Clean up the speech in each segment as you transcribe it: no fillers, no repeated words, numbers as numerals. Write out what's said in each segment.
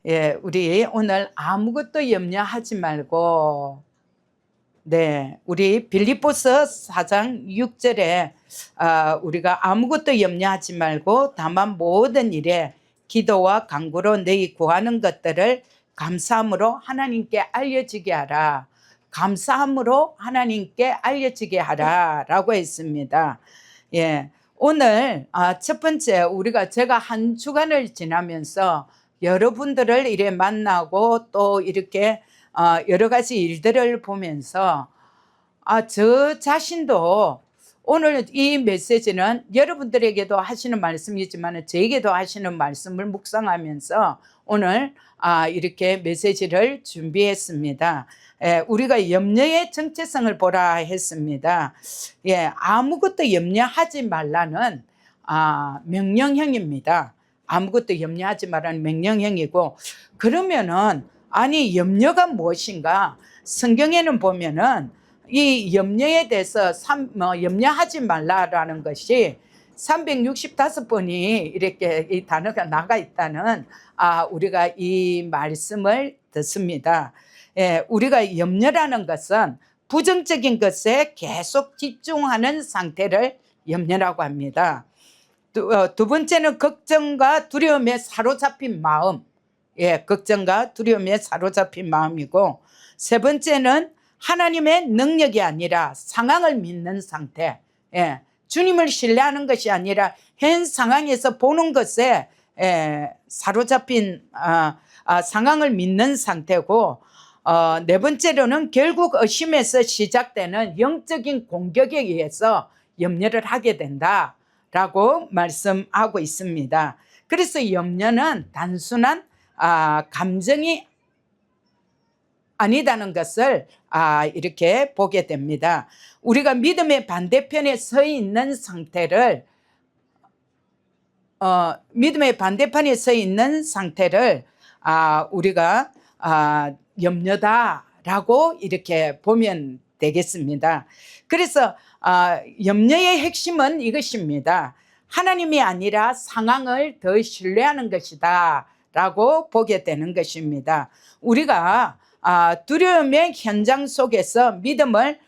예, 우리 오늘 아무것도 염려하지 말고, 네, 우리 빌립보서 4장 6절에 우리가 아무것도 염려하지 말고 다만 모든 일에 기도와 간구로 너희 구하는 것들을 감사함으로 하나님께 알려지게 하라. 감사함으로 하나님께 알려지게 하라 라고 했습니다. 예, 오늘 첫 번째 제가 한 주간을 지나면서 여러분들을 이래 만나고 또 이렇게 여러 가지 일들을 보면서 저 자신도 오늘 이 메시지는 여러분들에게도 하시는 말씀이지만 저에게도 하시는 말씀을 묵상하면서 오늘 이렇게 메시지를 준비했습니다. 우리가 염려의 정체성을 보라 했습니다. 예, 아무것도 염려하지 말라는 명령형입니다. 아무것도 염려하지 말라는 명령형이고, 그러면은 아니 염려가 무엇인가? 성경에는 보면은 이 염려에 대해서 염려하지 말라라는 것이 365번이 이렇게 이 단어가 나가 있다는 우리가 이 말씀을 듣습니다. 예, 우리가 염려라는 것은 부정적인 것에 계속 집중하는 상태를 염려라고 합니다. 두 번째는 걱정과 두려움에 사로잡힌 마음. 예, 걱정과 두려움에 사로잡힌 마음이고, 세 번째는 하나님의 능력이 아니라 상황을 믿는 상태. 예, 주님을 신뢰하는 것이 아니라 현 상황에서 보는 것에 사로잡힌 상황을 믿는 상태고, 네 번째로는 결국 의심에서 시작되는 영적인 공격에 의해서 염려를 하게 된다라고 말씀하고 있습니다. 그래서 염려는 단순한 감정이 아니다는 것을 이렇게 보게 됩니다. 우리가 믿음의 반대편에 서 있는 상태를 믿음의 반대편에 서 있는 상태를 우리가 염려다라고 이렇게 보면 되겠습니다. 그래서 염려의 핵심은 이것입니다. 하나님이 아니라 상황을 더 신뢰하는 것이다 라고 보게 되는 것입니다. 우리가 두려움의 현장 속에서 믿음을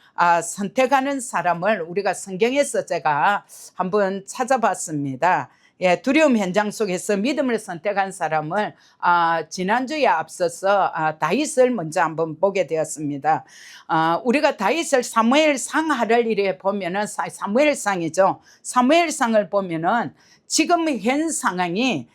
선택하는 사람을 우리가 성경에서 제가 한번 찾아봤습니다. 예, 두려움 현장 속에서 믿음을 선택한 사람을 지난주에 앞서서 다윗을 먼저 한번 보게 되었습니다. 우리가 다윗을 사무엘상하를 이래 보면은 사무엘상이죠. 사무엘상을 보면은 지금 현 상황이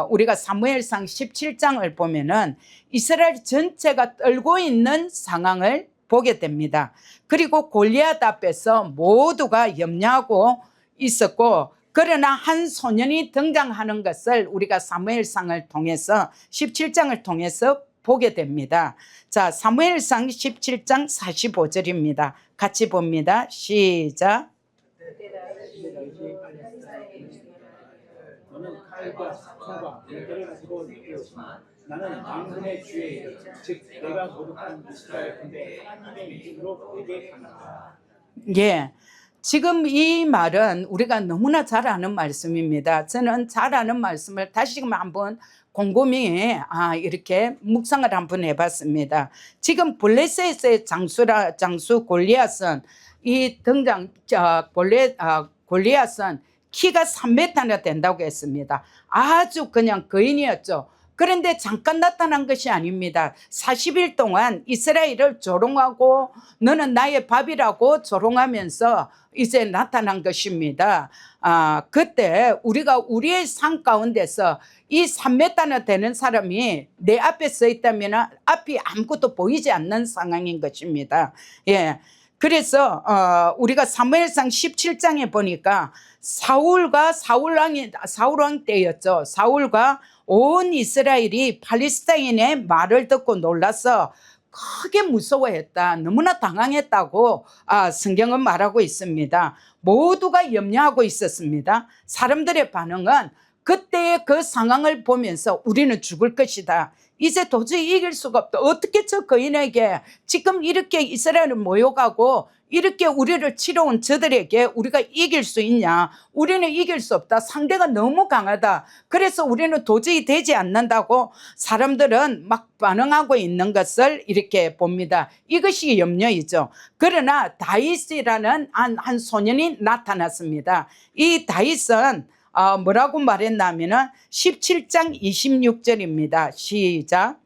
우리가 사무엘상 17장을 보면은 이스라엘 전체가 떨고 있는 상황을 보게 됩니다. 그리고 골리앗 앞에서 모두가 염려하고 있었고, 그러나 한 소년이 등장하는 것을 우리가 사무엘상을 통해서 17장을 통해서 보게 됩니다. 자, 사무엘상 17장 45절입니다. 같이 봅니다. 시작. 너는 칼과 사총과 물들을 가지고 내려오지만 나는 만군의 주의 이름 즉 내가 거룩한 이스라엘 군대 하나님의 이름으로 내게 강하다. 예, 지금 이 말은 우리가 너무나 잘 아는 말씀입니다. 저는 잘 아는 말씀을 다시금 한번 곰곰이 이렇게 묵상을 한번 해봤습니다. 지금 블레셋의 장수 골리앗은 골리앗은 키가 3m나 된다고 했습니다. 아주 그냥 거인이었죠. 그런데 잠깐 나타난 것이 아닙니다. 40일 동안 이스라엘을 조롱하고 너는 나의 밥이라고 조롱하면서 이제 나타난 것입니다. 그때 우리가 우리의 삶 가운데서 이 3m나 되는 사람이 내 앞에 서 있다면 앞이 아무것도 보이지 않는 상황인 것입니다. 예. 그래서 우리가 사무엘상 17장에 보니까 사울왕 때였죠. 사울과 온 이스라엘이 팔레스타인의 말을 듣고 놀라서 크게 무서워했다. 너무나 당황했다고 성경은 말하고 있습니다. 모두가 염려하고 있었습니다. 사람들의 반응은 그때의 그 상황을 보면서 우리는 죽을 것이다. 이제 도저히 이길 수가 없다. 어떻게 저 거인에게 지금 이렇게 이스라엘을 모욕하고 이렇게 우리를 치러온 저들에게 우리가 이길 수 있냐? 우리는 이길 수 없다. 상대가 너무 강하다. 그래서 우리는 도저히 되지 않는다고 사람들은 막 반응하고 있는 것을 이렇게 봅니다. 이것이 염려이죠. 그러나 다윗이라는 한 소년이 나타났습니다. 이 다윗은 뭐라고 말했냐면은 17장 26절입니다. 시작.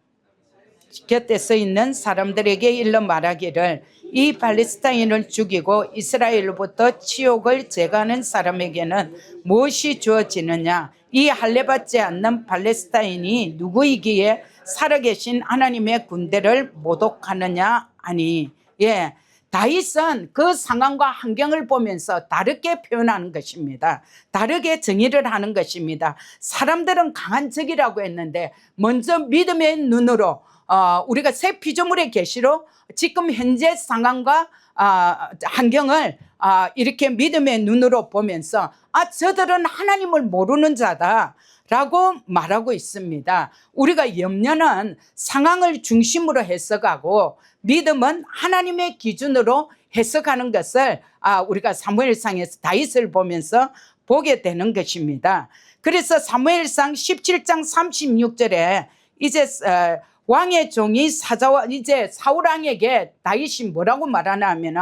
곁에 서 있는 사람들에게 일러 말하기를 이 팔레스타인을 죽이고 이스라엘로부터 치욕을 제거하는 사람에게는 무엇이 주어지느냐? 이 할례받지 않는 팔레스타인이 누구이기에 살아계신 하나님의 군대를 모독하느냐 하니. 예, 다윗은 그 상황과 환경을 보면서 다르게 표현하는 것입니다. 다르게 정의를 하는 것입니다. 사람들은 강한 적이라고 했는데 먼저 믿음의 눈으로 우리가 새 피조물의 계시로 지금 현재 상황과 환경을 이렇게 믿음의 눈으로 보면서 저들은 하나님을 모르는 자다라고 말하고 있습니다. 우리가 염려는 상황을 중심으로 해석하고 믿음은 하나님의 기준으로 해석하는 것을 우리가 사무엘상에서 다윗을 보면서 보게 되는 것입니다. 그래서 사무엘상 17장 36절에 이제 왕의 종이 사자와 이제 사울 왕에게 다윗이 뭐라고 말하나 하면은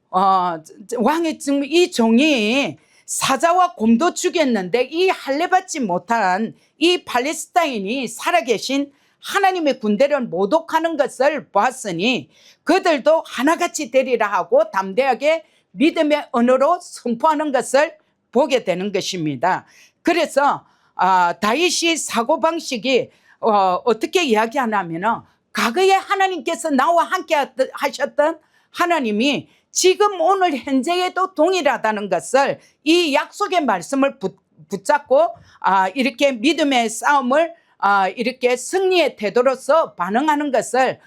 왕의 이 종이 사자와 곰도 죽였는데 이 할례받지 못한 이 팔레스타인이 살아계신 하나님의 군대를 모독하는 것을 보았으니 그들도 하나같이 되리라 하고 담대하게 믿음의 언어로 선포하는 것을 보게 되는 것입니다. 그래서 다윗이 사고방식이 어떻게 이야기하냐면은 과거에 하나님께서 나와 함께 하셨던 하나님이 지금 오늘 현재에도 동일하다는 것을 이 약속의 말씀을 붙잡고 이렇게 믿음의 싸움을 이렇게 승리의 태도로서 반응하는 것을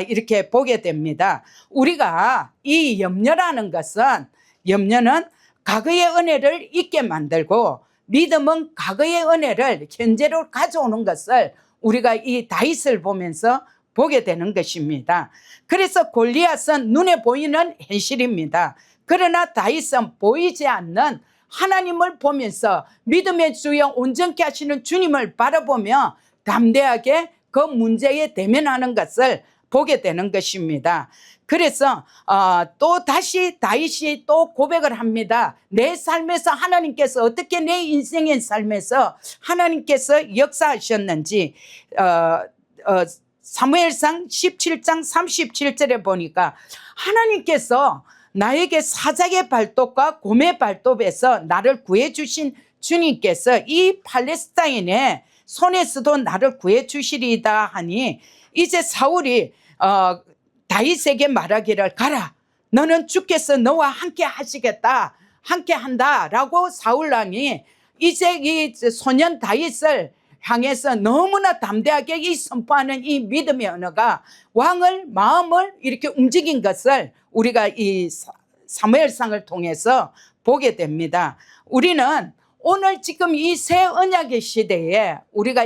이렇게 보게 됩니다. 우리가 이 염려라는 것은 염려는 과거의 은혜를 잊게 만들고 믿음은 과거의 은혜를 현재로 가져오는 것을 우리가 이 다윗을 보면서 보게 되는 것입니다. 그래서 골리앗은 눈에 보이는 현실입니다. 그러나 다윗은 보이지 않는 하나님을 보면서 믿음의 주여 온전케 하시는 주님을 바라보며 담대하게 그 문제에 대면하는 것을 보게 되는 것입니다. 그래서 또 다시 다윗이 또 고백을 합니다. 내 삶에서 하나님께서 어떻게 내 인생의 삶에서 하나님께서 역사하셨는지 사무엘상 17장 37절에 보니까 하나님께서 나에게 사자의 발톱과 곰의 발톱에서 나를 구해주신 주님께서 이 팔레스타인의 손에서도 나를 구해주시리이다 하니 이제 사울이 다윗에게 말하기를 가라 너는 주께서 너와 함께 하시겠다 함께 한다라고 사울왕이 이제 이 소년 다윗을 향해서 너무나 담대하게 이 선포하는 이 믿음의 언어가 왕을 마음을 이렇게 움직인 것을 우리가 이 사무엘상을 통해서 보게 됩니다. 우리는 오늘 지금 이 새 언약의 시대에 우리가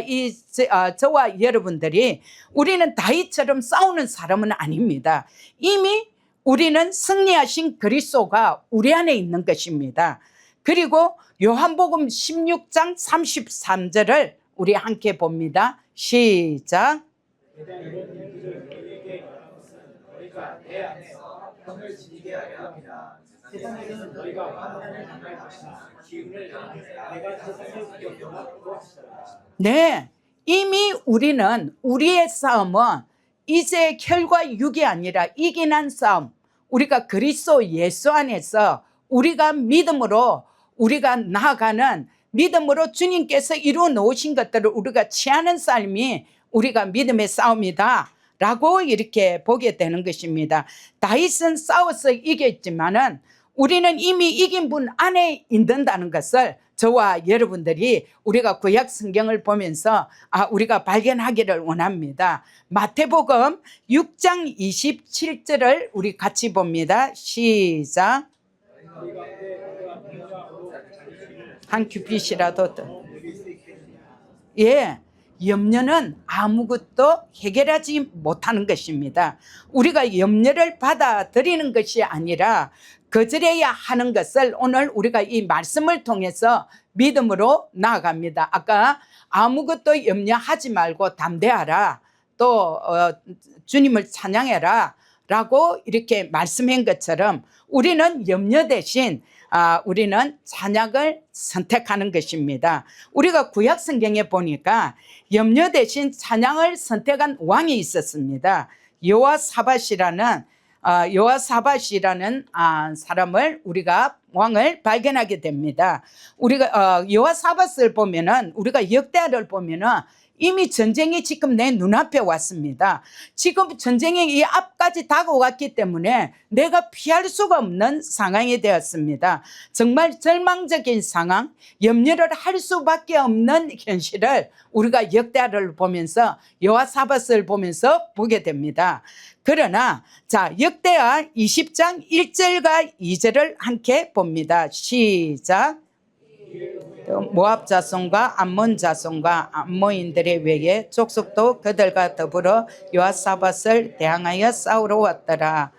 저와 여러분들이 우리는 다윗처럼 싸우는 사람은 아닙니다. 이미 우리는 승리하신 그리스도가 우리 안에 있는 것입니다. 그리고 요한복음 16장 33절을 우리 함께 봅니다. 시작. 너희가 내 안에서 평을 지니게 하려 합니다. 세상에는 너희가 환난을 당할 것이나 기운을 내가 세상을 이겼노라 하시더라. 네, 이미 우리는 우리의 싸움은 이제 혈과 육이 아니라 이기는 싸움. 우리가 그리스도 예수 안에서 우리가 믿음으로 우리가 나아가는 믿음으로 주님께서 이루어 놓으신 것들을 우리가 취하는 삶이 우리가 믿음의 싸움이다 라고 이렇게 보게 되는 것입니다. 다윗은 싸워서 이겼지만은 우리는 이미 이긴 분 안에 있는다는 것을 저와 여러분들이 우리가 구약 성경을 보면서 우리가 발견하기를 원합니다. 마태복음 6장 27절을 우리 같이 봅니다. 시작. 한 규빗이라도 예, 염려는 아무것도 해결하지 못하는 것입니다. 우리가 염려를 받아들이는 것이 아니라 거절해야 하는 것을 오늘 우리가 이 말씀을 통해서 믿음으로 나아갑니다. 아까 아무것도 염려하지 말고 담대하라. 또 주님을 찬양해라 라고 이렇게 말씀한 것처럼 우리는 염려 대신 우리는 찬양을 선택하는 것입니다. 우리가 구약 성경에 보니까 염려 대신 찬양을 선택한 왕이 있었습니다. 여호사밧이라는 사람을 우리가 왕을 발견하게 됩니다. 우리가 여호사밧을 보면은 우리가 역대하를 보면은 이미 전쟁이 지금 내 눈앞에 왔습니다. 지금 전쟁이 이 앞까지 다가왔기 때문에 내가 피할 수가 없는 상황이 되었습니다. 정말 절망적인 상황, 염려를 할 수밖에 없는 현실을 우리가 역대하를 보면서 여호사밧을 보면서 보게 됩니다. 그러나 자, 역대하 20장 1절과 2절을 함께 봅니다. 시작. 모압 자손과 암몬 자손과 암모인들의 외에 족속도 그들과 더불어 여호사밧을 대항하여 싸우러 왔더라.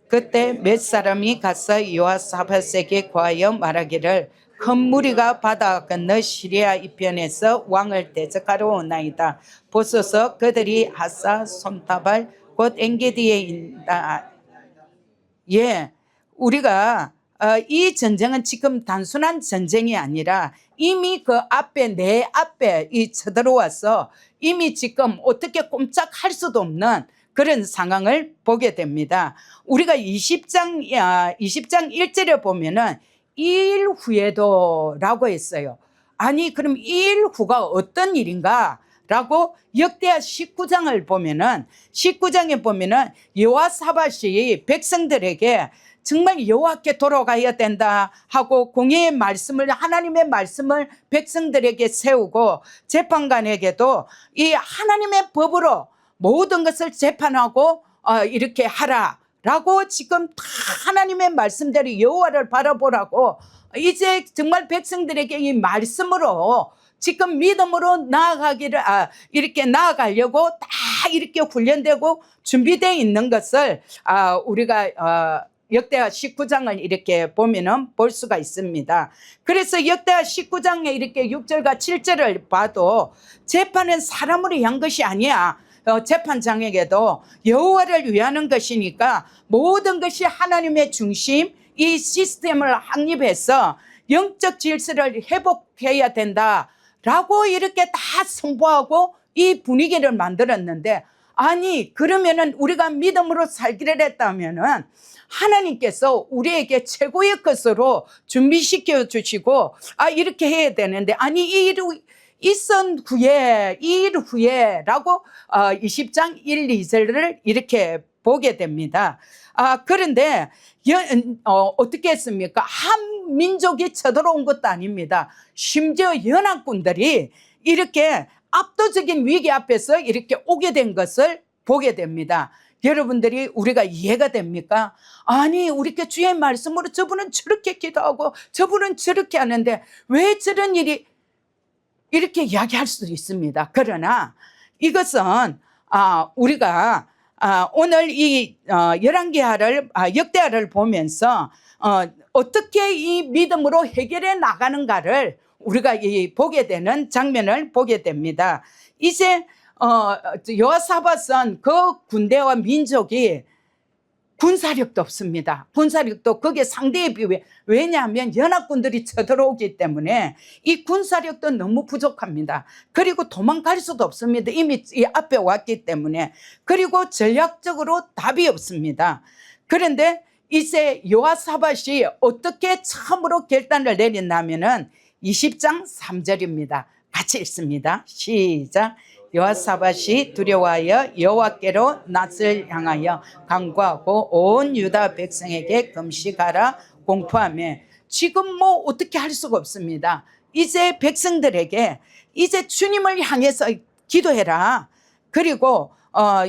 그때 몇 사람이 가서 여호사밧에게 구하여 말하기를 큰 무리가 바다 건너 시리아 이편에서 왕을 대적하러 오나이다. 보소서 그들이 하사 손타발 곧 엔게디에 있다. 예, 우리가 이 전쟁은 지금 단순한 전쟁이 아니라 이미 그 앞에 내 앞에 쳐들어와서 이미 지금 어떻게 꼼짝할 수도 없는 그런 상황을 보게 됩니다. 우리가 20장 1절에 보면은 2일 후에도 라고 했어요. 아니 그럼 2일 후가 어떤 일인가? 라고 역대하 19장을 보면은 19장에 보면은 여호사밧이 백성들에게 정말 여호와께 돌아가야 된다 하고 공의의 말씀을 하나님의 말씀을 백성들에게 세우고 재판관에게도 이 하나님의 법으로 모든 것을 재판하고 이렇게 하라라고 지금 다 하나님의 말씀대로 여호와를 바라보라고 이제 정말 백성들에게 이 말씀으로 지금 믿음으로 나아가기를 이렇게 나아가려고 다 이렇게 훈련되고 준비되어 있는 것을 우리가 역대하 19장을 이렇게 보면은 볼 수가 있습니다. 그래서 역대하 19장에 이렇게 6절과 7절을 봐도 재판은 사람으로 한 것이 아니야. 재판장에게도 여호와를 위하는 것이니까 모든 것이 하나님의 중심 이 시스템을 확립해서 영적 질서를 회복해야 된다라고 이렇게 다 선포하고 이 분위기를 만들었는데 아니 그러면은 우리가 믿음으로 살기를 했다면은 하나님께서 우리에게 최고의 것으로 준비시켜 주시고 이렇게 해야 되는데 아니 이 일 후에라고 20장 1, 2절을 이렇게 보게 됩니다. 그런데 어떻게 했습니까? 한 민족이 쳐들어온 것도 아닙니다. 심지어 연합군들이 이렇게 압도적인 위기 앞에서 이렇게 오게 된 것을 보게 됩니다. 여러분들이 우리가 이해가 됩니까? 아니 우리 주의 말씀으로 저분은 저렇게 기도하고 저분은 저렇게 하는데 왜 저런 일이 이렇게 이야기할 수도 있습니다. 그러나 이것은 우리가 오늘 이 열왕기하를 역대하를 보면서 어떻게 이 믿음으로 해결해 나가는가를 우리가 보게 되는 장면을 보게 됩니다. 이제 여호사밧은 그 군대와 민족이 군사력도 없습니다. 군사력도 그게 상대에 비해 왜냐하면 연합군들이 쳐들어오기 때문에 이 군사력도 너무 부족합니다. 그리고 도망갈 수도 없습니다. 이미 이 앞에 왔기 때문에. 그리고 전략적으로 답이 없습니다. 그런데 이제 여호사밧이 어떻게 처음으로 결단을 내렸냐면은 20장 3절입니다. 같이 읽습니다. 시작. 여호사밧이 두려워하여 여호와께로 낯을 향하여 간구하고 온 유다 백성에게 금식하라 공포하며 지금 뭐 어떻게 할 수가 없습니다. 이제 백성들에게 이제 주님을 향해서 기도해라. 그리고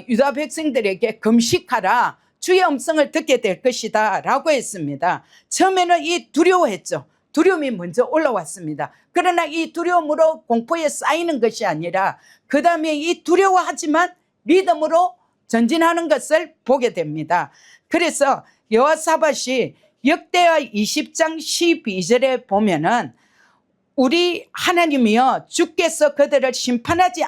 유다 백성들에게 금식하라. 주의 음성을 듣게 될 것이다 라고 했습니다. 처음에는 이 두려워했죠. 두려움이 먼저 올라왔습니다. 그러나 이 두려움으로 공포에 쌓이는 것이 아니라 그 다음에 이 두려워하지만 믿음으로 전진하는 것을 보게 됩니다. 그래서 여호사밧이 역대하 20장 12절에 보면은 우리 하나님이여 주께서 그들을 심판하지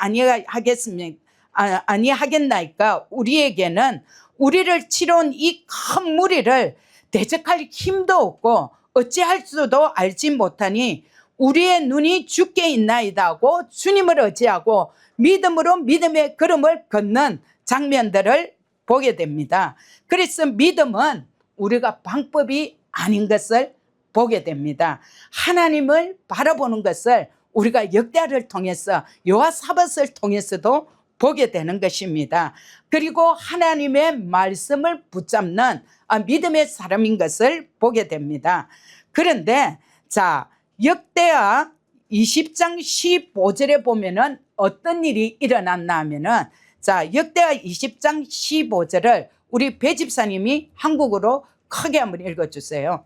아니하겠나이까 우리에게는 우리를 치러온 이 큰 무리를 대적할 힘도 없고 어찌할 수도 알지 못하니 우리의 눈이 주께 있나이다 하고 주님을 의지하고 믿음으로 믿음의 걸음을 걷는 장면들을 보게 됩니다. 그래서 믿음은 우리가 방법이 아닌 것을 보게 됩니다. 하나님을 바라보는 것을 우리가 역대하를 통해서 여호사밧을 통해서도 보게 되는 것입니다. 그리고 하나님의 말씀을 붙잡는 믿음의 사람인 것을 보게 됩니다. 그런데 자 역대하 20장 15절에 보면은 어떤 일이 일어났나 하면은 자 역대하 20장 15절을 우리 배 집사님이 한국어로 크게 한번 읽어주세요.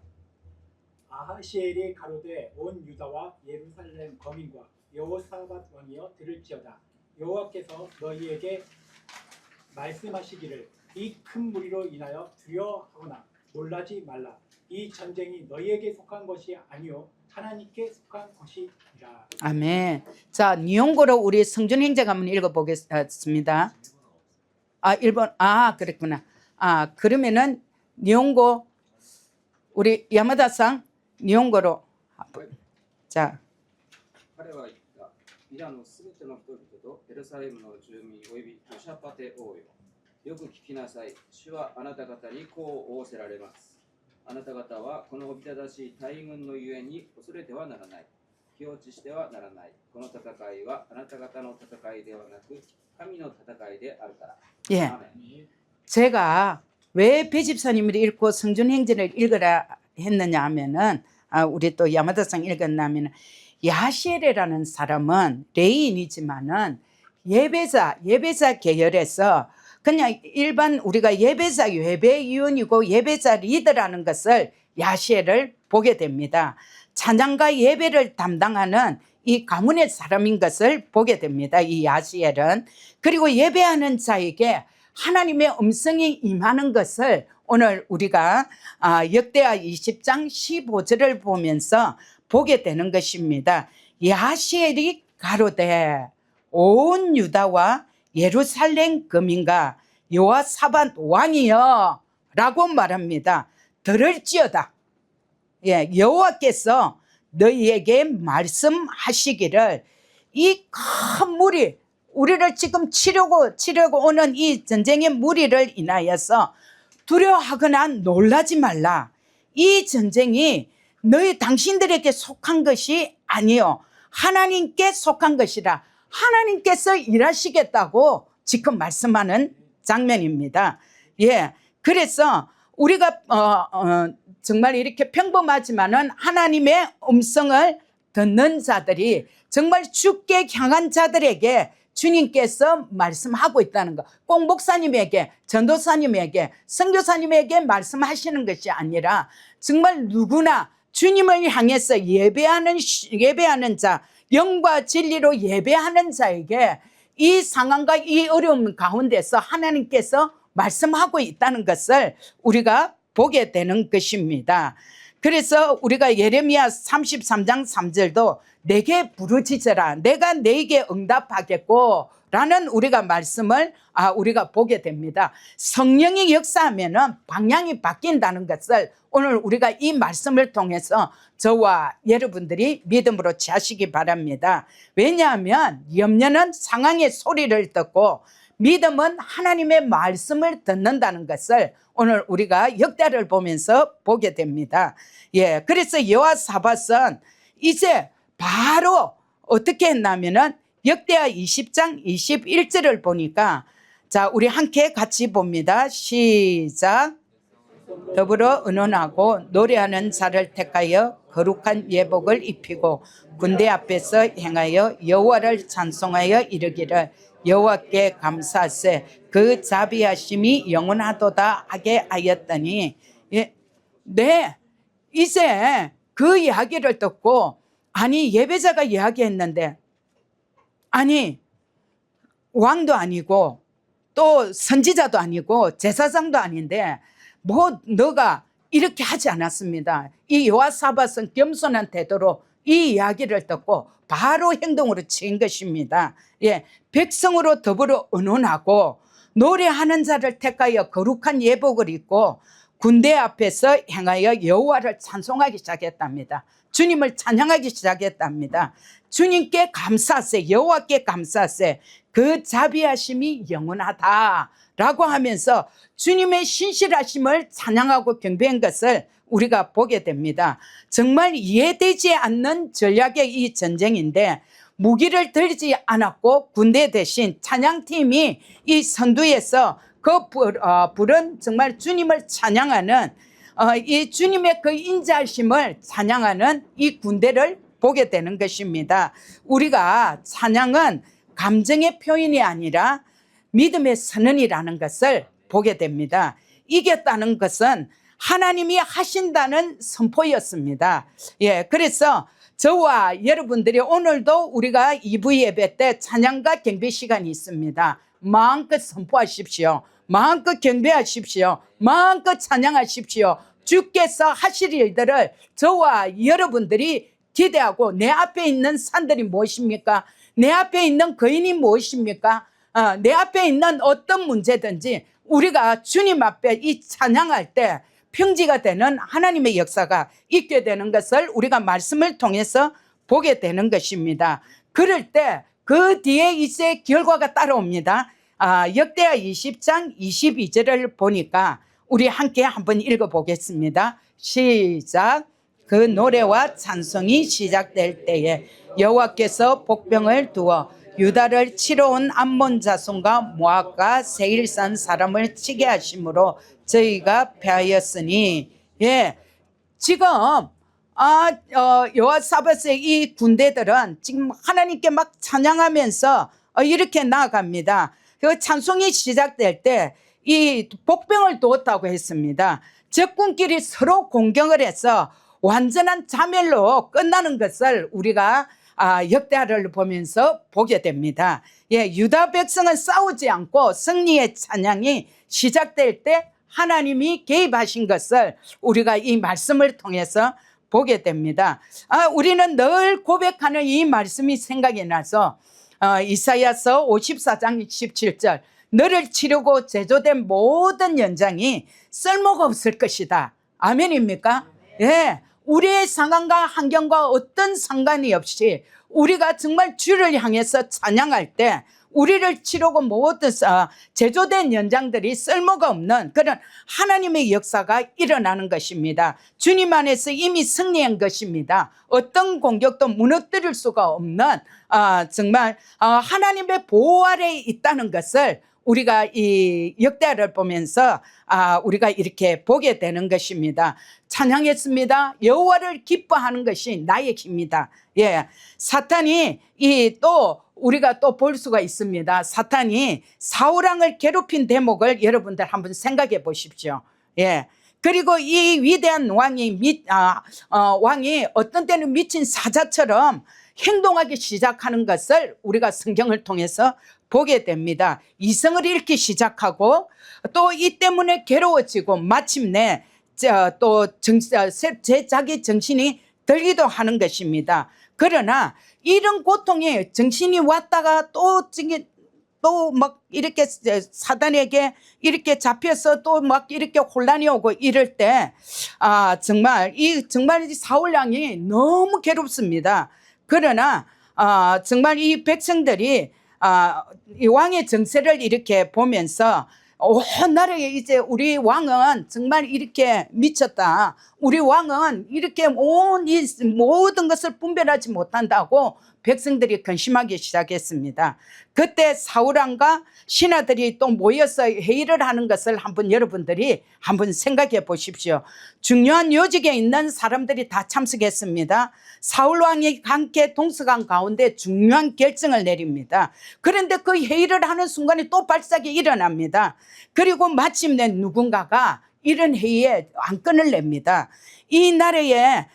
아하시엘이 가로되 온 유다와 예루살렘 거민과 여호사밧 왕이여 들을지어다. 여호와께서 너희에게 말씀하시기를 이 큰 무리로 인하여 두려워하거나 놀라지 말라. 이 전쟁이 너희에게 속한 것이 아니요 하나님께 속한 것이라. 아멘. 자, 니온고로 우리 성전행적 한번 읽어보겠습니다. 일본. 그랬구나. 그러면은 니온고 우리 야마다상 니온고로. 자. 彼は言った。イラのすべての人々とエルサレムの住民およびヨシャパテ王よ。よく聞きなさい。主はあなた方にこう仰せられます。あなた方はこのおびただしい大軍のゆえに恐れてはならない。気落ちしてはならない。この戦いはあなた方の戦いではなく神の戦いであるから。 예. 아멘. 제가 왜 배집사님을 읽고 성전행전을 읽으라 했느냐 하면은 우리 또 야마다상 읽었나 하면은 야시엘이라는 사람은 레인이지만은 예배자 계열에서 그냥 일반 우리가 예배자 예배위원이고 예배자 리더라는 것을 야시엘을 보게 됩니다. 찬양과 예배를 담당하는 이 가문의 사람인 것을 보게 됩니다. 이 야시엘은. 그리고 예배하는 자에게 하나님의 음성이 임하는 것을 오늘 우리가 역대하 20장 15절을 보면서 보게 되는 것입니다. 야시엘이 가로되 온 유다와 예루살렘 거민과 여호사밧 왕이여 라고 말합니다. 들을지어다. 예, 여호와께서 너희에게 말씀하시기를 이 큰 무리 우리를 지금 치려고 오는 이 전쟁의 무리를 인하여서 두려워하거나 놀라지 말라. 이 전쟁이 너희 당신들에게 속한 것이 아니요 하나님께 속한 것이라. 하나님께서 일하시겠다고 지금 말씀하는 장면입니다. 예, 그래서 우리가 정말 이렇게 평범하지만은 하나님의 음성을 듣는 자들이 정말 주께 향한 자들에게 주님께서 말씀하고 있다는 것. 꼭 목사님에게, 전도사님에게, 선교사님에게 말씀하시는 것이 아니라 정말 누구나 주님을 향해서 예배하는 자, 영과 진리로 예배하는 자에게 이 상황과 이 어려움 가운데서 하나님께서 말씀하고 있다는 것을 우리가 보게 되는 것입니다. 그래서 우리가 예레미야 33장 3절도 내게 부르짖어라 내가 너에게 응답하겠고 라는 우리가 말씀을 우리가 보게 됩니다. 성령이 역사하면은 방향이 바뀐다는 것을 오늘 우리가 이 말씀을 통해서 저와 여러분들이 믿음으로 취하시기 바랍니다. 왜냐하면 염려는 상황의 소리를 듣고 믿음은 하나님의 말씀을 듣는다는 것을 오늘 우리가 역대를 보면서 보게 됩니다. 예, 그래서 여호사밧은 이제 바로 어떻게 했냐면은 역대하 20장 21절을 보니까 자 우리 함께 같이 봅니다. 시작. 더불어 의논하고 노래하는 자를 택하여 거룩한 예복을 입히고 군대 앞에서 행하여 여호와를 찬송하여 이르기를 여호와께 감사하세 그 자비하심이 영원하도다 하게 하였더니 예, 네 이제 그 이야기를 듣고 아니 예배자가 이야기했는데 아니 왕도 아니고 또 선지자도 아니고 제사장도 아닌데 뭐 너가 이렇게 하지 않았습니다. 이 여호사밧은 겸손한 태도로 이 이야기를 듣고 바로 행동으로 취한 것입니다. 예, 백성으로 더불어 의논하고 노래하는 자를 택하여 거룩한 예복을 입고 군대 앞에서 행하여 여호와를 찬송하기 시작했답니다. 주님을 찬양하기 시작했답니다. 주님께 감사하세, 여호와께 감사하세, 그 자비하심이 영원하다라고 하면서 주님의 신실하심을 찬양하고 경배한 것을 우리가 보게 됩니다. 정말 이해되지 않는 전략의 이 전쟁인데 무기를 들지 않았고 군대 대신 찬양팀이 이 선두에서 그 불은 정말 주님을 찬양하는 이 주님의 그 인자하심을 찬양하는 이 군대를 보게 되는 것입니다. 우리가 찬양은 감정의 표현이 아니라 믿음의 선언이라는 것을 보게 됩니다. 이겼다는 것은 하나님이 하신다는 선포였습니다. 예, 그래서 저와 여러분들이 오늘도 우리가 2부 예배 때 찬양과 경배 시간이 있습니다. 마음껏 선포하십시오. 마음껏 경배하십시오. 마음껏 찬양하십시오. 주께서 하실 일들을 저와 여러분들이 기대하고 내 앞에 있는 산들이 무엇입니까? 내 앞에 있는 거인이 무엇입니까? 내 앞에 있는 어떤 문제든지 우리가 주님 앞에 이 찬양할 때 평지가 되는 하나님의 역사가 있게 되는 것을 우리가 말씀을 통해서 보게 되는 것입니다. 그럴 때 그 뒤에 이제 결과가 따라옵니다. 역대하 20장 22절을 보니까 우리 함께 한번 읽어보겠습니다. 시작. 그 노래와 찬송이 시작될 때에 여호와께서 복병을 두어 유다를 치러 온 암몬 자손과 모압과 세일산 사람을 치게 하심으로 저희가 패하였으니, 예, 지금 여호사밧의 이 군대들은 지금 하나님께 막 찬양하면서 이렇게 나아갑니다. 그 찬송이 시작될 때 이 복병을 두었다고 했습니다. 적군끼리 서로 공격을 해서 완전한 자멸로 끝나는 것을 우리가 역대하를 보면서 보게 됩니다. 예, 유다 백성은 싸우지 않고 승리의 찬양이 시작될 때 하나님이 개입하신 것을 우리가 이 말씀을 통해서 보게 됩니다. 우리는 늘 고백하는 이 말씀이 생각이 나서 이사야서 54장 17절 너를 치르고 제조된 모든 연장이 쓸모가 없을 것이다. 아멘입니까? 예, 우리의 상황과 환경과 어떤 상관이 없이 우리가 정말 주를 향해서 찬양할 때 우리를 치르고 모든 제조된 연장들이 쓸모가 없는 그런 하나님의 역사가 일어나는 것입니다. 주님 안에서 이미 승리한 것입니다. 어떤 공격도 무너뜨릴 수가 없는 정말 하나님의 보호 아래에 있다는 것을 우리가 이 역대하를 보면서 우리가 이렇게 보게 되는 것입니다. 찬양했습니다. 여호와를 기뻐하는 것이 나의 힘이다. 예, 사탄이 또 우리가 또 볼 수가 있습니다. 사탄이 사울왕을 괴롭힌 대목을 여러분들 한번 생각해 보십시오. 예. 그리고 이 위대한 왕이 어떤 때는 미친 사자처럼 행동하기 시작하는 것을 우리가 성경을 통해서 보게 됩니다. 이성을 잃기 시작하고 또 이 때문에 괴로워지고 마침내 또 자기 정신이 들기도 하는 것입니다. 그러나 이런 고통에 정신이 왔다가 또 막 이렇게 사단에게 이렇게 잡혀서 또 막 이렇게 혼란이 오고 이럴 때 정말 이 사울 왕이 너무 괴롭습니다. 그러나 정말 이 백성들이 이 왕의 정세를 이렇게 보면서 온 나라에 이제 우리 왕은 정말 이렇게 미쳤다. 우리 왕은 이렇게 온 이 모든 것을 분별하지 못한다고 백성들이 근심하기 시작했습니다. 그때 사울왕과 신하들이 또 모여서 회의를 하는 것을 한번 여러분들이 한번 생각해 보십시오. 중요한 요직에 있는 사람들이 다 참석했습니다. 사울왕이 함께 동서강 가운데 중요한 결정을 내립니다. 그런데 그 회의를 하는 순간에 또 발작이 일어납니다. 그리고 마침내 누군가가 이런 회의에 안건을 냅니다. 이 나라에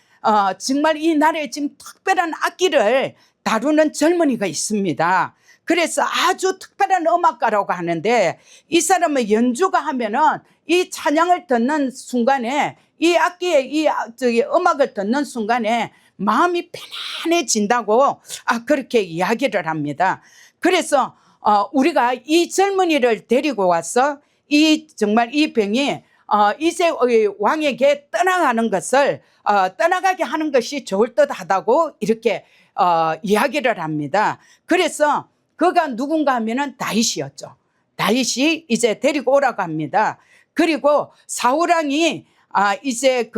정말 이 나라에 지금 특별한 악기를 다루는 젊은이가 있습니다. 그래서 아주 특별한 음악가라고 하는데 이 사람의 연주가 하면은 이 찬양을 듣는 순간에 이 악기의 음악을 듣는 순간에 마음이 편안해진다고 그렇게 이야기를 합니다. 그래서 우리가 이 젊은이를 데리고 와서 정말 이 병이 이제 왕에게 떠나가는 것을 떠나가게 하는 것이 좋을 듯하다고 이렇게 이야기를 합니다. 그래서 그가 누군가 하면은 다윗이었죠. 다윗이 이제 데리고 오라고 합니다. 그리고 사울왕이 이제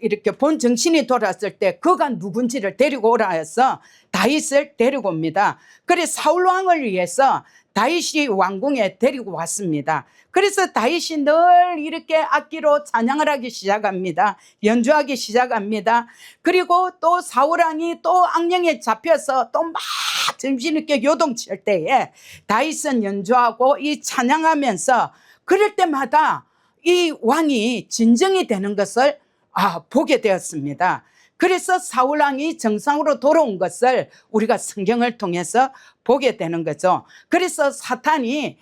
이렇게 본 정신이 돌아왔을 때 그가 누군지를 데리고 오라 해서 다윗을 데리고 옵니다. 그래서 사울왕을 위해서 다윗이 왕궁에 데리고 왔습니다. 그래서 다윗이 늘 이렇게 악기로 찬양을 하기 시작합니다. 연주하기 시작합니다. 그리고 또 사울왕이 또 악령에 잡혀서 또 막 정신있게 요동칠 때에 다윗은 연주하고 이 찬양하면서 그럴 때마다 이 왕이 진정이 되는 것을 보게 되었습니다. 그래서 사울왕이 정상으로 돌아온 것을 우리가 성경을 통해서 보게 되는 거죠. 그래서 사탄이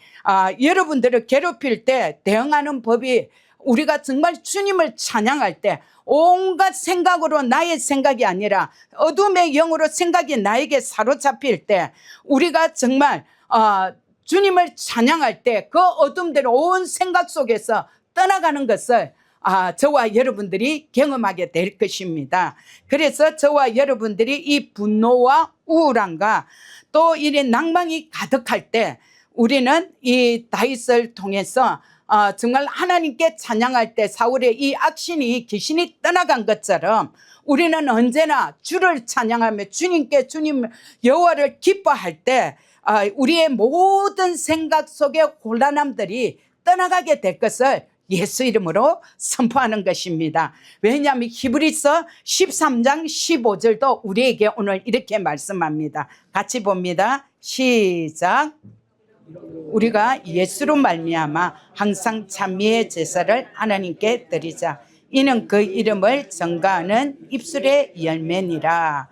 여러분들을 괴롭힐 때 대응하는 법이 우리가 정말 주님을 찬양할 때 온갖 생각으로 나의 생각이 아니라 어둠의 영으로 생각이 나에게 사로잡힐 때 우리가 정말 주님을 찬양할 때 그 어둠대로 온 생각 속에서 떠나가는 것을 저와 여러분들이 경험하게 될 것입니다. 그래서 저와 여러분들이 이 분노와 우울함과 또 이런 낭망이 가득할 때 우리는 이 다윗을 통해서 정말 하나님께 찬양할 때 사울의 이 악신이 귀신이 떠나간 것처럼 우리는 언제나 주를 찬양하며 주님 여호와를 기뻐할 때 우리의 모든 생각 속의 곤란함들이 떠나가게 될 것을 예수 이름으로 선포하는 것입니다. 왜냐하면 히브리서 13장 15절도 우리에게 오늘 이렇게 말씀합니다. 같이 봅니다. 시작. 우리가 예수로 말미암아 항상 찬미의 제사를 하나님께 드리자. 이는 그 이름을 전가하는 입술의 열매니라.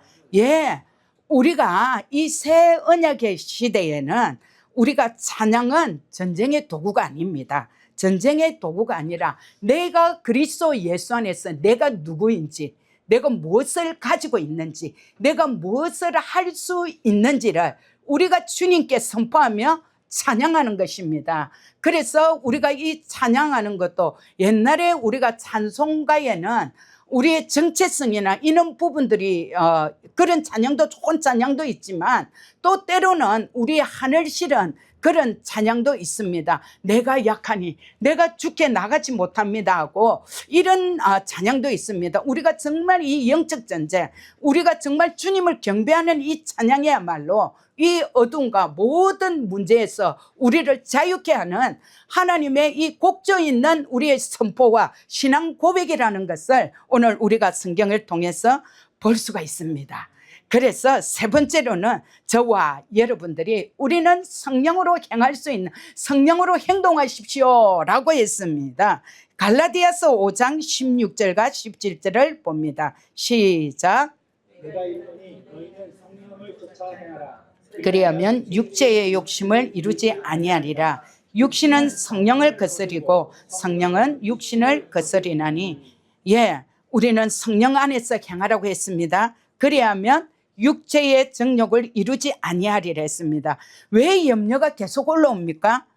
우리가 이 새 언약의 시대에는 우리가 찬양은 전쟁의 도구가 아닙니다. 전쟁의 도구가 아니라 내가 그리스도 예수 안에서 내가 누구인지, 내가 무엇을 가지고 있는지, 내가 무엇을 할 수 있는지를 우리가 주님께 선포하며 찬양하는 것입니다. 그래서 우리가 이 찬양하는 것도 옛날에 우리가 찬송가에는 우리의 정체성이나 이런 부분들이 그런 찬양도 좋은 찬양도 있지만 또 때로는 우리의 하늘 실은 그런 찬양도 있습니다. 내가 약하니 내가 주께 나가지 못합니다 하고 이런 찬양도 있습니다. 우리가 정말 이 영적 전쟁, 우리가 정말 주님을 경배하는 이 찬양이야말로 이 어둠과 모든 문제에서 우리를 자유케 하는 하나님의 이 곡조 있는 우리의 선포와 신앙 고백이라는 것을 오늘 우리가 성경을 통해서 볼 수가 있습니다. 그래서 세 번째로는 저와 여러분들이 우리는 성령으로 행할 수 있는, 성령으로 행동하십시오 라고 했습니다. 갈라디아서 5장 16절과 17절을 봅니다. 시작. 내가 이르노니 너희는 성령을 쫓아 행하라. 그리하면 육체의 욕심을 이루지 아니하리라. 육신은 성령을 거스리고 성령은 육신을 거스리나니. 우리는 성령 안에서 행하라고 했습니다. 그리하면 육체의 정욕을 이루지 아니하리라 했습니다. 왜 염려가 계속 올라옵니까?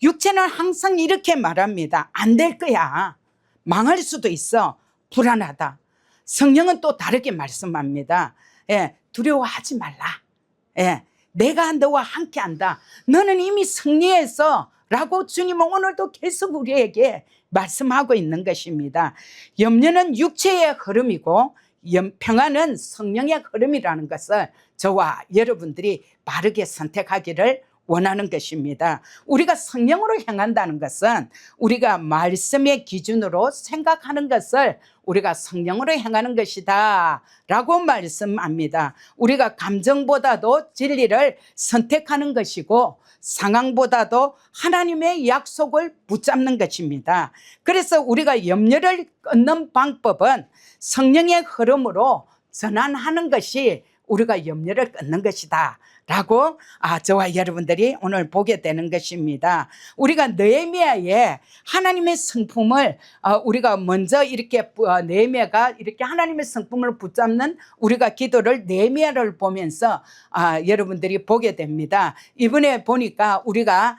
육체는 항상 이렇게 말합니다. 안 될 거야. 망할 수도 있어. 불안하다. 성령은 또 다르게 말씀합니다. 두려워하지 말라. 내가 너와 함께 한다. 너는 이미 승리했어 라고 주님은 오늘도 계속 우리에게 말씀하고 있는 것입니다. 염려는 육체의 흐름이고 평안은 성령의 흐름이라는 것을 저와 여러분들이 바르게 선택하기를 원하는 것입니다. 우리가 성령으로 행한다는 것은 우리가 말씀의 기준으로 생각하는 것을 우리가 성령으로 행하는 것이다 라고 말씀합니다. 우리가 감정보다도 진리를 선택하는 것이고 상황보다도 하나님의 약속을 붙잡는 것입니다. 그래서 우리가 염려를 끊는 방법은 성령의 흐름으로 전환하는 것이 우리가 염려를 끊는 것이다 라고 저와 여러분들이 오늘 보게 되는 것입니다. 우리가 느헤미야의 하나님의 성품을 우리가 먼저 이렇게 느헤미야가 이렇게 하나님의 성품을 붙잡는 우리가 기도를 느헤미야를 보면서 여러분들이 보게 됩니다. 이번에 보니까 우리가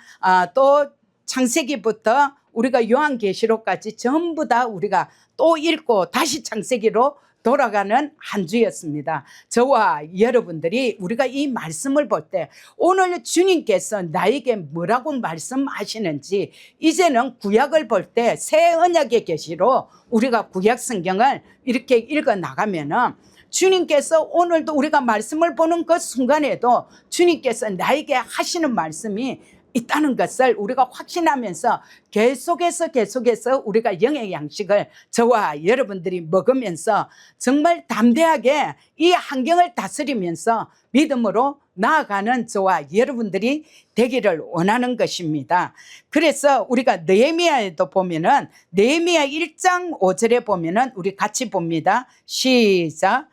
또 창세기부터 우리가 요한계시록까지 전부 다 우리가 또 읽고 다시 창세기로 돌아가는 한 주였습니다. 저와 여러분들이 우리가 이 말씀을 볼 때 오늘 주님께서 나에게 뭐라고 말씀하시는지 이제는 구약을 볼 때 새 언약의 계시로 우리가 구약 성경을 이렇게 읽어 나가면은 주님께서 오늘도 우리가 말씀을 보는 그 순간에도 주님께서 나에게 하시는 말씀이 있다는 것을 우리가 확신하면서 계속해서 우리가 영의 양식을 저와 여러분들이 먹으면서 정말 담대하게 이 환경을 다스리면서 믿음으로 나아가는 저와 여러분들이 되기를 원하는 것입니다. 그래서 우리가 느헤미야에도 보면은 느헤미야 1장 5절에 보면은 우리 같이 봅니다. 시작.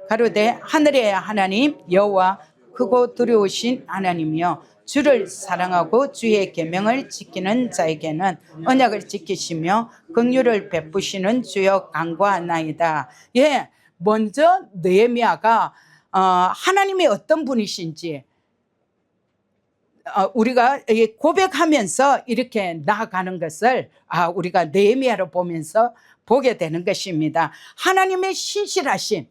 가로되 하늘의 하나님 여호와 크고 두려우신 하나님이여 주를 사랑하고 주의 계명을 지키는 자에게는 언약을 지키시며 긍휼을 베푸시는 주여 간구하나이다. 예, 먼저 느헤미야가 하나님이 어떤 분이신지 우리가 고백하면서 이렇게 나아가는 것을 우리가 느헤미야를 보면서 보게 되는 것입니다. 하나님의 신실하심,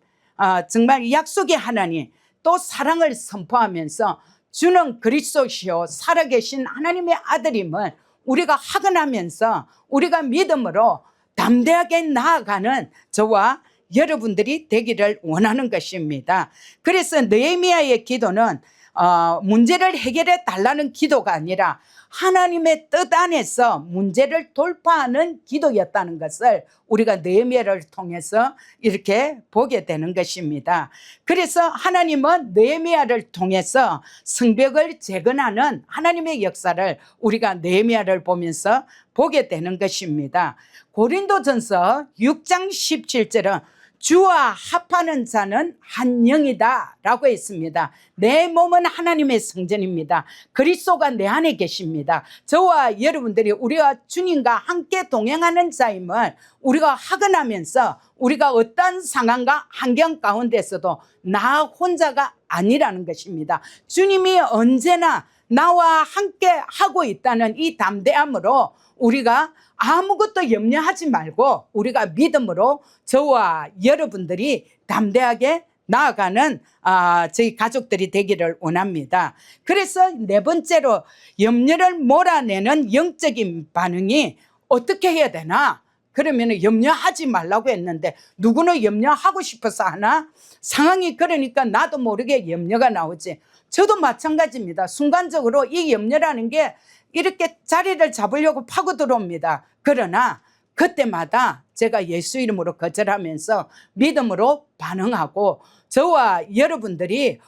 정말 약속의 하나님, 또 사랑을 선포하면서 주는 그리스도시요 살아계신 하나님의 아들임을 우리가 확언하면서 우리가 믿음으로 담대하게 나아가는 저와 여러분들이 되기를 원하는 것입니다. 그래서 느헤미야의 기도는 문제를 해결해 달라는 기도가 아니라 하나님의 뜻 안에서 문제를 돌파하는 기도였다는 것을 우리가 느헤미야를 통해서 이렇게 보게 되는 것입니다. 그래서 하나님은 느헤미야를 통해서 성벽을 재건하는 하나님의 역사를 우리가 느헤미야를 보면서 보게 되는 것입니다. 고린도전서 6장 17절은 주와 합하는 자는 한 영이다 라고 했습니다. 내 몸은 하나님의 성전입니다. 그리스도가 내 안에 계십니다. 저와 여러분들이 우리가 주님과 함께 동행하는 자임을 우리가 확언하면서 우리가 어떤 상황과 환경 가운데서도 나 혼자가 아니라는 것입니다. 주님이 언제나 나와 함께 하고 있다는 이 담대함으로 우리가 아무것도 염려하지 말고 우리가 믿음으로 저와 여러분들이 담대하게 나아가는 저희 가족들이 되기를 원합니다. 그래서 네 번째로 염려를 몰아내는 영적인 반응이 어떻게 해야 되나? 그러면 염려하지 말라고 했는데 누구는 염려하고 싶어서 하나? 상황이 그러니까 나도 모르게 염려가 나오지. 저도 마찬가지입니다. 순간적으로 이 염려라는 게 이렇게 자리를 잡으려고 파고 들어옵니다. 그러나 그때마다 제가 예수 이름으로 거절하면서 믿음으로 반응하고 저와 여러분들이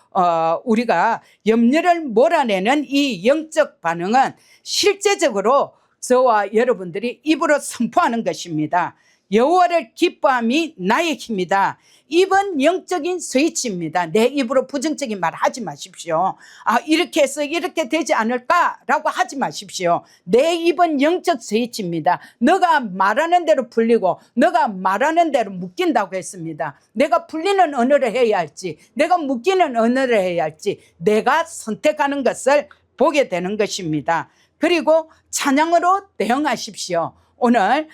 우리가 염려를 몰아내는 이 영적 반응은 실제적으로 저와 여러분들이 입으로 선포하는 것입니다. 여호와를 기뻐함이 나의 힘이다. 입은 영적인 스위치입니다. 내 입으로 부정적인 말 하지 마십시오. 이렇게 해서 이렇게 되지 않을까라고 하지 마십시오. 내 입은 영적 스위치입니다. 너가 말하는 대로 풀리고 너가 말하는 대로 묶인다고 했습니다. 내가 풀리는 언어를 해야 할지 내가 묶이는 언어를 해야 할지 내가 선택하는 것을 보게 되는 것입니다. 그리고 찬양으로 대응하십시오. 오늘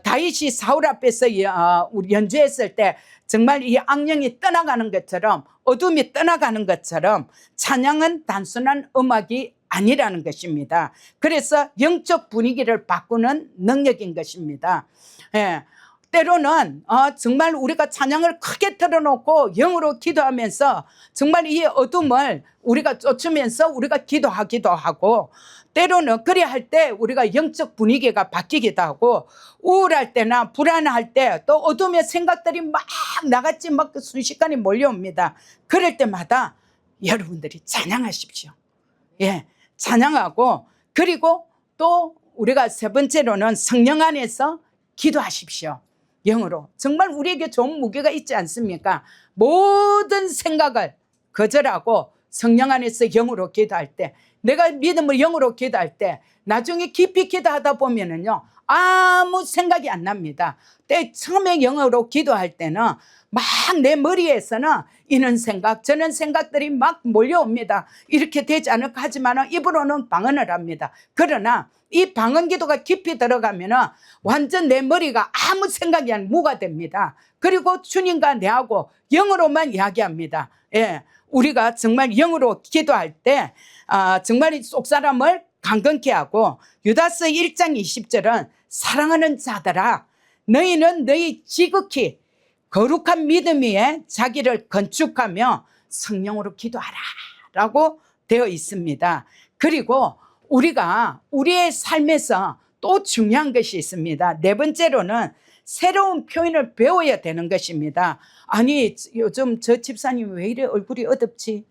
다윗이 사울 앞에서 연주했을 때 정말 이 악령이 떠나가는 것처럼 어둠이 떠나가는 것처럼 찬양은 단순한 음악이 아니라는 것입니다. 그래서 영적 분위기를 바꾸는 능력인 것입니다. 예. 때로는 정말 우리가 찬양을 크게 틀어놓고 영으로 기도하면서 정말 이 어둠을 우리가 쫓으면서 우리가 기도하기도 하고, 때로는 그리 할 때 우리가 영적 분위기가 바뀌기도 하고, 우울할 때나 불안할 때 또 어둠의 생각들이 막 나같이 막 순식간에 몰려옵니다. 그럴 때마다 여러분들이 찬양하십시오. 예, 찬양하고, 그리고 또 우리가 세 번째로는 성령 안에서 기도하십시오. 영으로. 정말 우리에게 좋은 무기가 있지 않습니까? 모든 생각을 거절하고 성령 안에서 영으로 기도할 때, 내가 믿음을 영으로 기도할 때 나중에 깊이 기도하다 보면은요, 아무 생각이 안 납니다. 처음에 영어로 기도할 때는 막 내 머리에서는 이런 생각 저런 생각들이 막 몰려옵니다. 이렇게 되지 않을까 하지만 입으로는 방언을 합니다. 그러나 이 방언 기도가 깊이 들어가면은 완전 내 머리가 아무 생각이 안 무가 됩니다. 그리고 주님과 내하고 영어로만 이야기합니다. 예, 우리가 정말 영으로 기도할 때 정말 속 사람을 강건케 하고, 유다서 1장 20절은 사랑하는 자들아 너희는 너희 지극히 거룩한 믿음 위에 자기를 건축하며 성령으로 기도하라 라고 되어 있습니다. 그리고 우리가 우리의 삶에서 또 중요한 것이 있습니다. 네 번째로는 새로운 표현을 배워야 되는 것입니다. 아니 요즘 저 집사님 왜 이래 얼굴이 어둡지?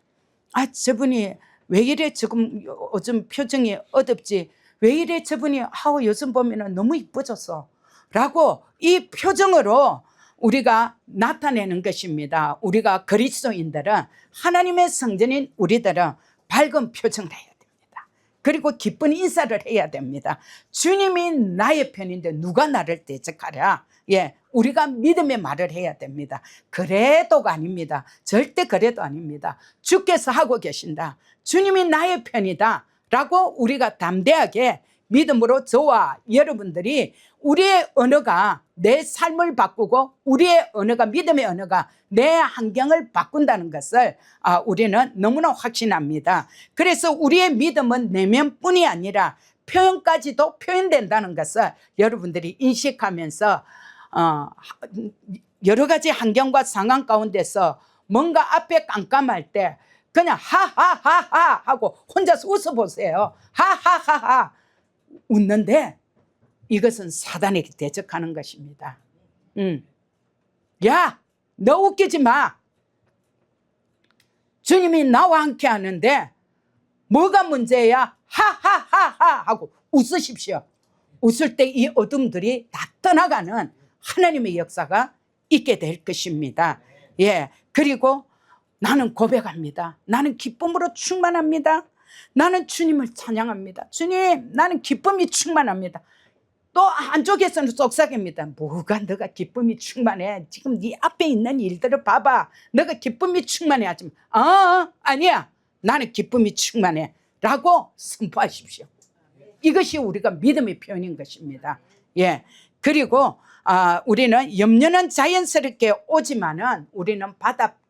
저분이 왜 이래 지금 요즘 표정이 어둡지? 왜 이래 저분이 요즘 보면 너무 이뻐졌어 라고 이 표정으로 우리가 나타내는 것입니다. 우리가 그리스도인들은, 하나님의 성전인 우리들은 밝은 표정을 해야 됩니다. 그리고 기쁜 인사를 해야 됩니다. 주님이 나의 편인데 누가 나를 대적하랴? 예, 우리가 믿음의 말을 해야 됩니다. 그래도가 아닙니다. 절대 그래도 아닙니다. 주께서 하고 계신다. 주님이 나의 편이다 라고 우리가 담대하게 믿음으로 저와 여러분들이 우리의 언어가 내 삶을 바꾸고 우리의 언어가, 믿음의 언어가 내 환경을 바꾼다는 것을 우리는 너무나 확신합니다. 그래서 우리의 믿음은 내면뿐이 아니라 표현까지도 표현된다는 것을 여러분들이 인식하면서 여러 가지 환경과 상황 가운데서 뭔가 앞에 깜깜할 때 그냥 하하하하 하고 혼자서 웃어보세요. 하하하하 웃는데 이것은 사단에게 대적하는 것입니다. 야, 너 웃기지 마. 주님이 나와 함께 하는데 뭐가 문제야? 하하하하 하고 웃으십시오. 웃을 때 이 어둠들이 다 떠나가는 하나님의 역사가 있게 될 것입니다. 예, 그리고 나는 고백합니다. 나는 기쁨으로 충만합니다. 나는 주님을 찬양합니다. 주님, 나는 기쁨이 충만합니다. 또 한쪽에서는 속삭입니다. 뭐가 너가 기쁨이 충만해? 지금 네 앞에 있는 일들을 봐봐. 너가 기쁨이 충만해 하지만 아니야. 나는 기쁨이 충만해 라고 선포하십시오. 이것이 우리가 믿음의 표현인 것입니다. 예, 그리고 우리는 염려는 자연스럽게 오지만은 우리는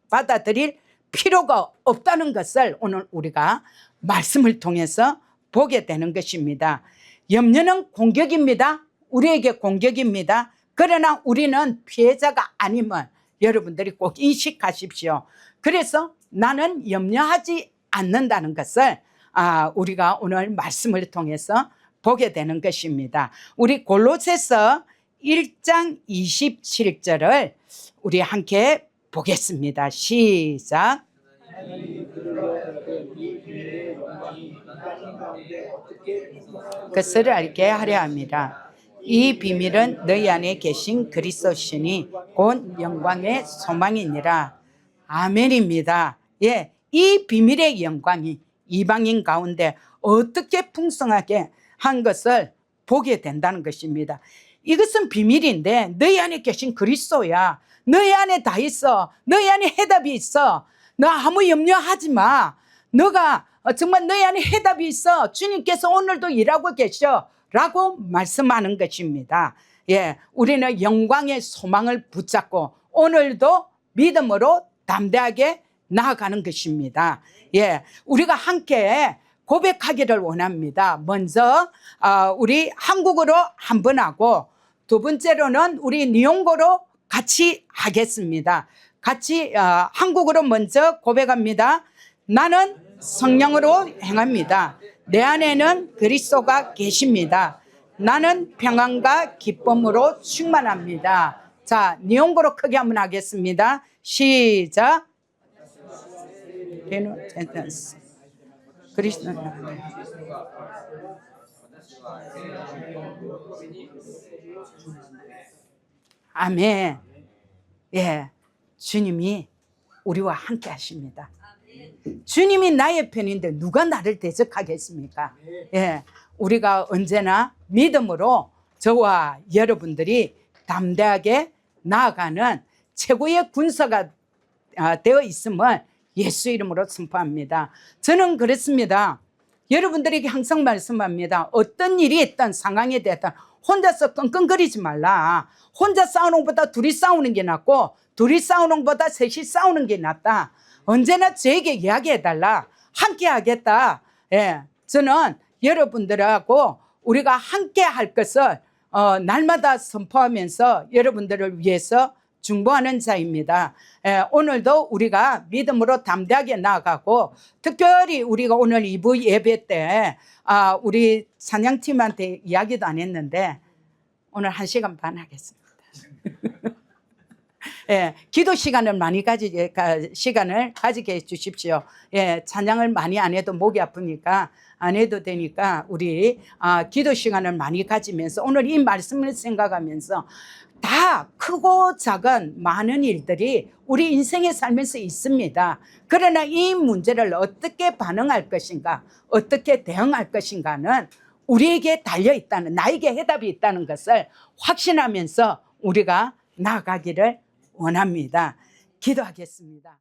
받아들일 필요가 없다는 것을 오늘 우리가 말씀을 통해서 보게 되는 것입니다. 염려는 공격입니다. 우리에게 공격입니다. 그러나 우리는 피해자가 아님을 여러분들이 꼭 인식하십시오. 그래서 나는 염려하지 않는다는 것을 우리가 오늘 말씀을 통해서 보게 되는 것입니다. 우리 골로새서 1장 27절을 우리 함께 보겠습니다. 시작. 그것을 알게 하려 합니다. 이 비밀은 너희 안에 계신 그리스도시니 곧 영광의 소망이니라. 아멘입니다. 예, 이 비밀의 영광이 이방인 가운데 어떻게 풍성하게 한 것을 보게 된다는 것입니다. 이것은 비밀인데 너희 안에 계신 그리스도야. 너희 안에 다 있어. 너희 안에 해답이 있어. 너 아무 염려하지 마. 너가 정말 너희 안에 해답이 있어. 주님께서 오늘도 일하고 계셔 라고 말씀하는 것입니다. 예, 우리는 영광의 소망을 붙잡고 오늘도 믿음으로 담대하게 나아가는 것입니다. 예, 우리가 함께 고백하기를 원합니다. 먼저 우리 한국어로 한 번 하고 두 번째로는 우리 니온고로 같이 하겠습니다. 같이 한국어로 먼저 고백합니다. 나는 성령으로 행합니다. 내 안에는 그리스도가 계십니다. 나는 평안과 기쁨으로 충만합니다. 자, 니온고로 크게 한번 하겠습니다. 시작. 그리스도 아멘. 예, 주님이 우리와 함께 하십니다. 주님이 나의 편인데 누가 나를 대적하겠습니까? 예, 우리가 언제나 믿음으로 저와 여러분들이 담대하게 나아가는 최고의 군사가 되어 있음을 예수 이름으로 선포합니다. 저는 그렇습니다. 여러분들에게 항상 말씀합니다. 어떤 일이 있든 상황에 대해서 혼자서 끙끙거리지 말라. 혼자 싸우는 것보다 둘이 싸우는 게 낫고 둘이 싸우는 것보다 셋이 싸우는 게 낫다. 언제나 저에게 이야기해달라. 함께 하겠다. 예, 저는 여러분들하고 우리가 함께 할 것을 날마다 선포하면서 여러분들을 위해서 중보하는 자입니다. 오늘도 우리가 믿음으로 담대하게 나아가고 특별히 우리가 오늘 2부 예배 때 우리 찬양팀한테 이야기도 안 했는데 오늘 1시간 반 하겠습니다. 예, 기도 시간을 많이 시간을 가지게 해 주십시오. 예, 찬양을 많이 안 해도 목이 아프니까 안 해도 되니까 우리 기도 시간을 많이 가지면서 오늘 이 말씀을 생각하면서 다 크고 작은 많은 일들이 우리 인생에 살면서 있습니다. 그러나 이 문제를 어떻게 반응할 것인가, 어떻게 대응할 것인가는 우리에게 달려있다는, 나에게 해답이 있다는 것을 확신하면서 우리가 나아가기를 원합니다. 기도하겠습니다.